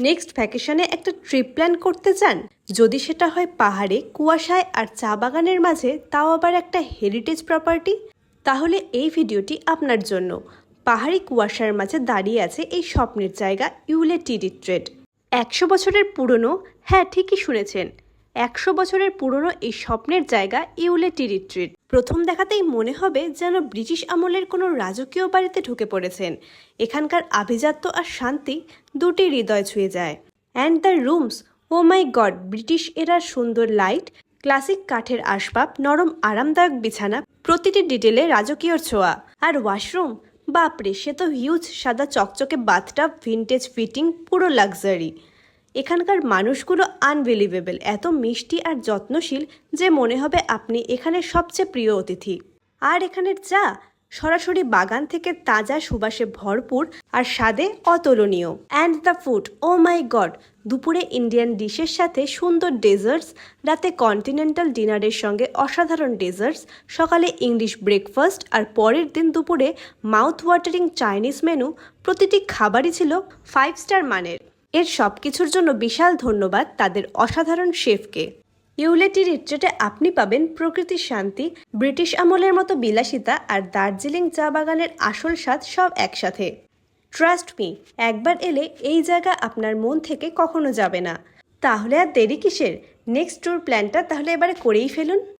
Next ভ্যাকেশনে একটা trip plan করতে চান? যদি সেটা হয় পাহাড়ে, কুয়াশায় আর চা বাগানের মাঝে, তাও আবার একটা হেরিটেজ প্রপার্টি, তাহলে এই ভিডিওটি আপনার জন্য। পাহাড়ি কুয়াশার মাঝে দাঁড়িয়ে আছে এই স্বপ্নের জায়গা ইউলে টি রিট্রিট। 100 বছরের পুরনো, হ্যাঁ ঠিকই শুনেছেন, 100 বছরের পুরনো এই স্বপ্নের জায়গা ইউলে টি রিট্রিট। প্রথম দেখাতেই মনে হবে যেন ব্রিটিশ আমলের কোনো রাজকীয় বাড়িতে ঢুকে পড়েছেন। এখানকার আভিজাত্য আর শান্তি দুটি হৃদয় ছুঁয়ে যায়। And the rooms, oh my god! British এরার সুন্দর লাইট, ক্লাসিক কাঠের আসবাব, নরম আরামদায়ক বিছানা, প্রতিটি ডিটেলে রাজকীয় ছোঁয়া। আর ওয়াশরুম, বাপরে, সে তো হিউজ, সাদা চকচকে বাথটাব, ভিনটেজ ফিটিং, পুরো লাক্সারি। এখানকার মানুষগুলো আনবিলিভেবল, এত মিষ্টি আর যত্নশীল যে মনে হবে আপনি এখানে সবচেয়ে প্রিয় অতিথি। আর এখানের চা, সরাসরি বাগান থেকে তাজা সুবাসে ভরপুর আর স্বাদে অতুলনীয়। And the food, oh my god! দুপুরে ইন্ডিয়ান ডিশের সাথে সুন্দর ডেজার্টস, রাতে কন্টিনেন্টাল ডিনারের সঙ্গে অসাধারণ ডেজার্টস, সকালে ইংলিশ ব্রেকফাস্ট আর পরের দিন দুপুরে মাউথ ওয়াটারিং চাইনিজ মেনু। প্রতিটি খাবারই ছিল 5 স্টার মানের। এর সব কিছুর জন্য বিশাল ধন্যবাদ তাদের অসাধারণ শেফকে। ইউলে টি রিট্রিটে আপনি পাবেন প্রকৃতির শান্তি, ব্রিটিশ আমলের মতো বিলাসিতা আর দার্জিলিং চা বাগানের আসল স্বাদ সব একসাথে। ট্রাস্ট মি, একবার এলে এই জায়গা আপনার মন থেকে কখনো যাবে না। তাহলে আর দেরি কিসের? নেক্সট ট্যুর প্ল্যানটা তাহলে এবারে করেই ফেলুন।